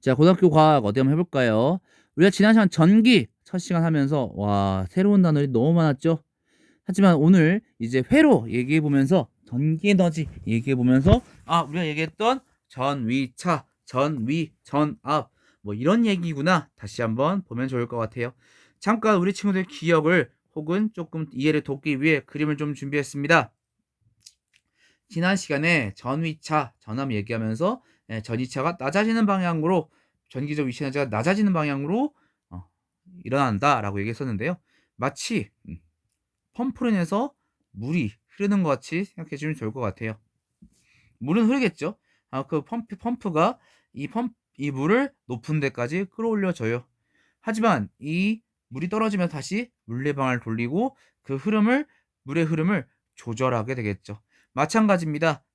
자, 고등학교 과학 어디 한번 해볼까요? 우리가 지난 시간 전기 첫 시간 하면서 와, 새로운 단어들이 너무 많았죠? 하지만 오늘 이제 회로 얘기해 보면서 전기 에너지 얘기해 보면서 우리가 얘기했던 전위차, 전위, 전압 뭐 이런 얘기구나 다시 한번 보면 좋을 것 같아요. 잠깐 우리 친구들 기억을 혹은 조금 이해를 돕기 위해 그림을 좀 준비했습니다. 지난 시간에 전위차, 전압 얘기하면서 전위차가 낮아지는 방향으로 전기적 위치 에너지가 낮아지는 방향으로 어, 일어난다라고 얘기했었는데요. 마치 펌프로 인해서 물이 흐르는 것 같이 생각해 주면 좋을 것 같아요. 물은 흐르겠죠. 그 펌프가 이 물을 높은 데까지 끌어올려줘요. 하지만 이 물이 떨어지면 다시 물레방아를 돌리고 그 물의 흐름을 조절하게 되겠죠. 마찬가지입니다.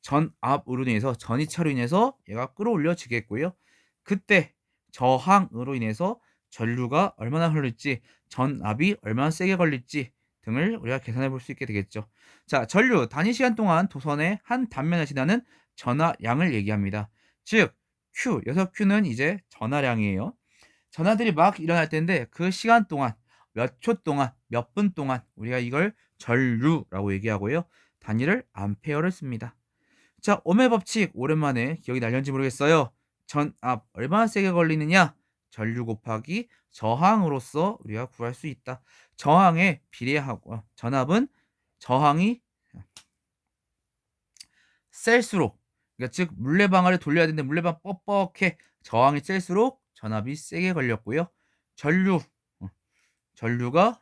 전압으로 인해서 전이차로 인해서 얘가 끌어올려지겠고요. 그때 저항으로 인해서 전류가 얼마나 흐를지, 전압이 얼마나 세게 걸릴지 등을 우리가 계산해 볼 수 있게 되겠죠. 자, 전류 단위 시간 동안 도선의 한 단면을 지나는 전하량을 얘기합니다. 즉 Q, 여기서 Q는 이제 전하량이에요. 전하들이 막 일어날 때인데 그 시간 동안 몇 초 동안 몇 분 동안 우리가 이걸 전류라고 얘기하고요. 단위를 암페어를 씁니다. 자, ohm의 법칙 오랜만에 기억이 날렸는지 모르겠어요. 전압 얼마나 세게 걸리느냐? 전류 곱하기 저항으로서 우리가 구할 수 있다. 저항에 비례하고 전압은 저항이 셀수록, 그러니까 즉 물레방아를 돌려야 되는데 물레방 뻑뻑해 저항이 셀수록 전압이 세게 걸렸고요. 전류 전류가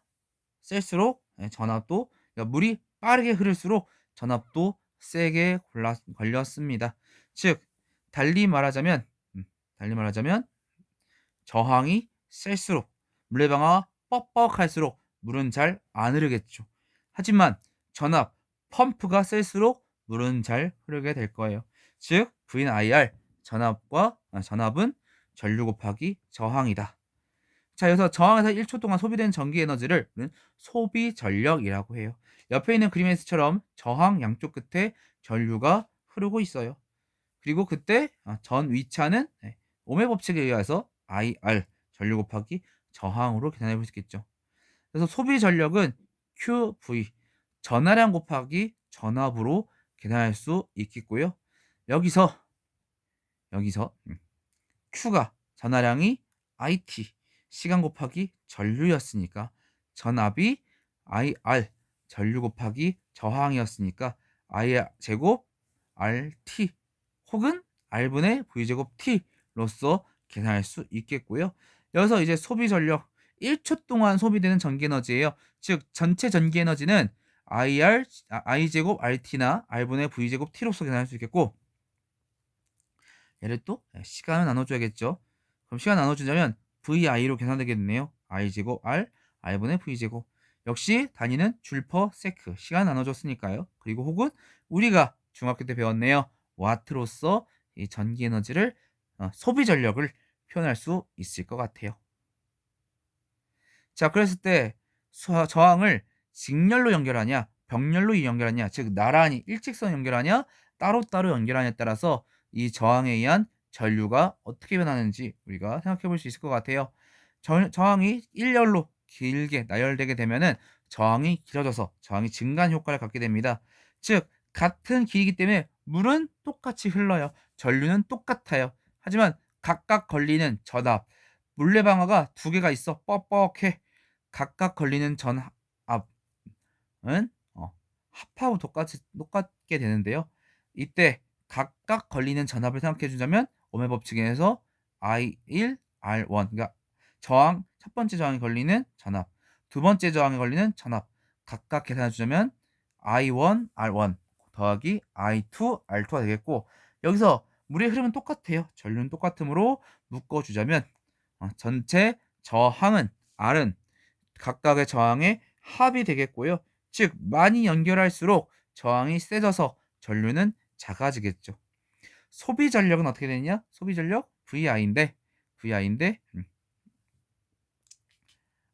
셀수록 전압도, 그러니까 물이 빠르게 흐를수록 전압도 세게 걸렸습니다. 즉 달리 말하자면 달리 말하자면 저항이 셀수록 물레방아가 뻑뻑할수록 물은 잘 안 흐르겠죠. 하지만 전압 펌프가 셀수록 물은 잘 흐르게 될 거예요. 즉 VIR 전압은 전류 곱하기 저항이다. 자, 여기서 저항에서 1초 동안 소비된 전기 에너지를 소비 전력이라고 해요. 옆에 있는 그림에서처럼 저항 양쪽 끝에 전류가 흐르고 있어요. 그리고 그때 전 위차는 ohm의 법칙에 의해서 IR 전류 곱하기 저항으로 계산해 볼 수 있겠죠. 그래서 소비 전력은 QV 전하량 곱하기 전압으로 계산할 수 있겠고요. 여기서 Q가 전하량이 IT 시간 곱하기 전류였으니까 전압이 IR 전류 곱하기 저항이었으니까 I 제곱 RT 혹은 R분의 V제곱 T로서 계산할 수 있겠고요. 여기서 이제 소비 전력 1초 동안 소비되는 전기 에너지예요. 즉 전체 전기 에너지는 I제곱 RT나 R분의 V제곱 T로서 계산할 수 있겠고, 얘를 또 시간을 나눠줘야겠죠. 그럼 시간 나눠주자면 VI로 계산되겠네요. I제곱 R, R분의 V제곱. 역시 단위는 줄퍼 세크, 시간 나눠줬으니까요. 그리고 혹은 우리가 중학교 때 배웠네요. 와트로서 이 전기 에너지를 소비 전력을 표현할 수 있을 것 같아요. 자, 그랬을 때 저항을 직렬로 연결하냐, 병렬로 연결하냐, 즉 나란히 일직선 연결하냐, 따로따로 연결하냐에 따라서 이 저항에 의한 전류가 어떻게 변하는지 우리가 생각해 볼 수 있을 것 같아요. 저항이 일렬로 길게 나열되게 되면은 저항이 길어져서 저항이 증가한 효과를 갖게 됩니다. 즉 같은 길이기 때문에 물은 똑같이 흘러요. 전류는 똑같아요. 하지만 각각 걸리는 전압, 물레방아가 두 개가 있어 뻑뻑해. 각각 걸리는 전압은 합하고 똑같게 되는데요. 이때 각각 걸리는 전압을 생각해 주자면 ohm의 법칙에서 I1, R1, 그러니까 저항 첫 번째 저항에 걸리는 전압, 두 번째 저항에 걸리는 전압 각각 계산해 주자면 I1, R1 더하기 I2, R2가 되겠고, 여기서 물의 흐름은 똑같아요. 전류는 똑같으므로 묶어 주자면 전체 저항은 R은 각각의 저항의 합이 되겠고요. 즉 많이 연결할수록 저항이 세져서 전류는 작아지겠죠. 소비 전력은 어떻게 되느냐? 소비 전력 VI인데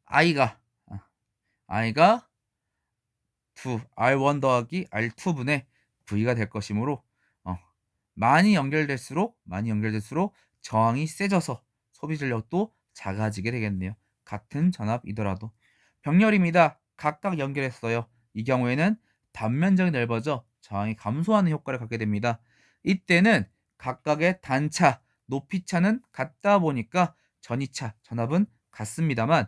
I가 I가 2 R1 더하기 R2분의 V가 될 것이므로 많이 연결될수록 저항이 세져서 소비 전력도 작아지게 되겠네요. 같은 전압이더라도. 병렬입니다. 각각 연결했어요. 이 경우에는 단면적이 넓어져 저항이 감소하는 효과를 갖게 됩니다. 이때는 각각의 단차, 높이차는 같다 보니까 전이차, 전압은 같습니다만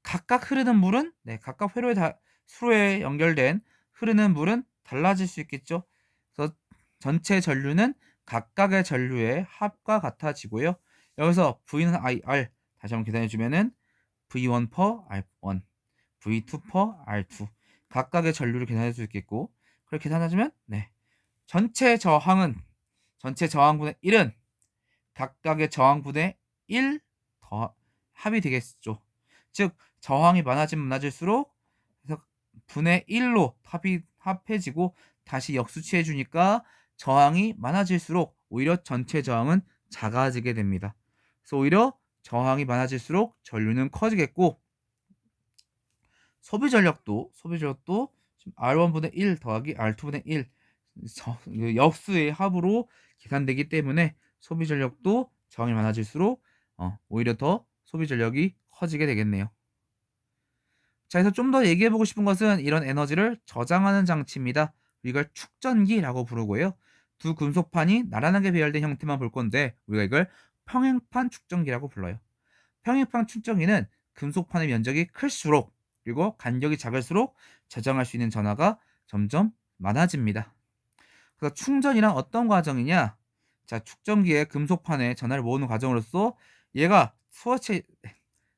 각각 흐르는 물은 각각 수로에 연결된 흐르는 물은 달라질 수 있겠죠. 그래서 전체 전류는 각각의 전류의 합과 같아지고요. 여기서 V는 IR 다시 한번 계산해 주면은 V1 per R1, V2 per R2 각각의 전류를 계산할 수 있겠고 그렇게 계산하시면 전체 저항분의 1은 각각의 저항분의 1 더 합이 되겠죠. 즉 저항이 많아질수록 분의 1로 합해지고 다시 역수치해 주니까 저항이 많아질수록 오히려 전체 저항은 작아지게 됩니다. 그래서 오히려 저항이 많아질수록 전류는 커지겠고 소비 전력도 R1분의 1 더하기 R2분의 1 역수의 합으로 계산되기 때문에 소비 전력도 저항이 많아질수록 오히려 더 소비 전력이 커지게 되겠네요. 자, 그래서 좀 더 얘기해보고 싶은 것은 이런 에너지를 저장하는 장치입니다. 이걸 축전기라고 부르고요. 두 금속판이 나란하게 배열된 형태만 볼 건데 우리가 이걸 평행판 축전기라고 불러요. 평행판 축전기는 금속판의 면적이 클수록 그리고 간격이 작을수록 저장할 수 있는 전하가 점점 많아집니다. 그래서 충전이란 어떤 과정이냐? 자, 축전기의 금속판에 전하를 모으는 과정으로서 얘가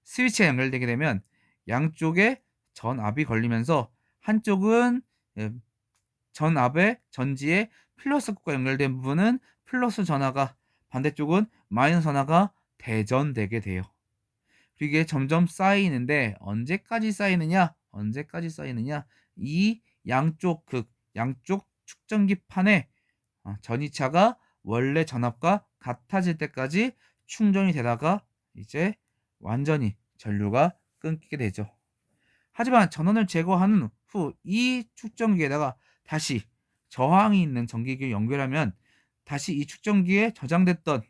스위치에 연결되게 되면 양쪽에 전압이 걸리면서 한쪽은 전지에 플러스과 연결된 부분은 플러스 전하가 반대쪽은 마이너스 전하가 대전되게 돼요. 그리고 이게 점점 쌓이는데 언제까지 쌓이느냐? 이 양쪽 축전기 판에 전이차가 원래 전압과 같아질 때까지 충전이 되다가 이제 완전히 전류가 끊기게 되죠. 하지만 전원을 제거한 후 이 축전기에다가 다시 저항이 있는 전기기를 연결하면 다시 이 축전기에 저장됐던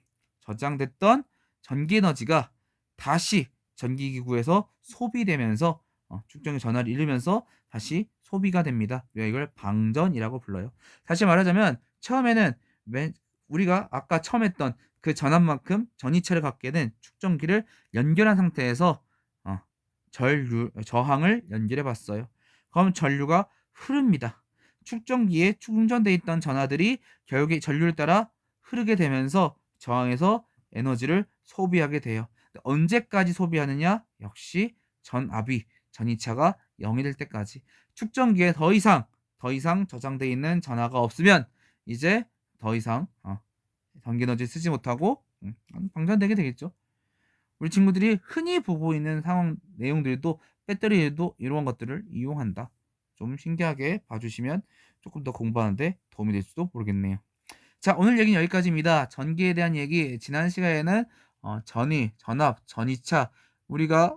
전기 에너지가 다시 전기기구에서 소비되면서 축전기 전하를 잃으면서 다시 소비가 됩니다. 이걸 방전이라고 불러요. 다시 말하자면 처음에는 우리가 아까 처음 했던 그 전압만큼 전이차를 갖게 된 축전기를 연결한 상태에서 저항을 연결해 봤어요. 그럼 전류가 흐릅니다. 축전기에 충전되어 있던 전하들이 결국에 전류를 따라 흐르게 되면서 저항에서 에너지를 소비하게 돼요. 언제까지 소비하느냐? 역시 전이차가 0이 될 때까지. 축전기에 더 이상 저장되어 있는 전하가 없으면 이제 더 이상 전기 에너지 쓰지 못하고 방전되게 되겠죠. 우리 친구들이 흔히 보고 있는 상황 내용들도 배터리에도 이러한 것들을 이용한다. 좀 신기하게 봐주시면 조금 더 공부하는데 도움이 될 수도 모르겠네요. 자, 오늘 얘기는 여기까지입니다. 전기에 대한 얘기, 지난 시간에는 전압, 전이차 우리가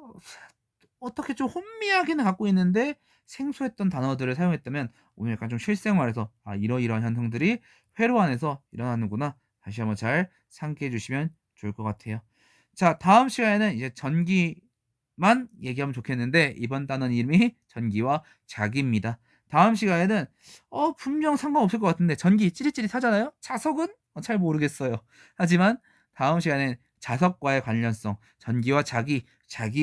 어떻게 좀 혼미하게는 갖고 있는데 생소했던 단어들을 사용했다면 오늘 약간 좀 실생활에서 이러이러한 현상들이 회로 안에서 일어나는구나 다시 한번 잘 상기해 주시면 좋을 것 같아요. 자, 다음 시간에는 이제 전기만 얘기하면 좋겠는데 이번 단어 이름이 전기와 자기입니다. 다음 시간에는 분명 상관없을 것 같은데 전기 찌릿찌릿하잖아요. 자석은 잘 모르겠어요. 하지만 다음 시간엔 자석과의 관련성, 전기와 자기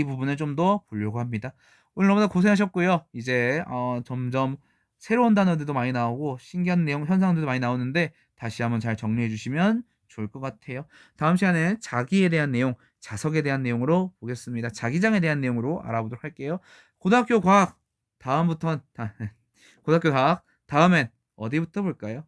부분을 좀 더 보려고 합니다. 오늘 너무나 고생하셨고요. 이제 점점 새로운 단어들도 많이 나오고 신기한 내용, 현상들도 많이 나오는데 다시 한번 잘 정리해 주시면 좋을 것 같아요. 다음 시간에 자기에 대한 내용, 자석에 대한 내용으로 보겠습니다. 자기장에 대한 내용으로 알아보도록 할게요. 고등학교 과학 다음엔 어디부터 볼까요?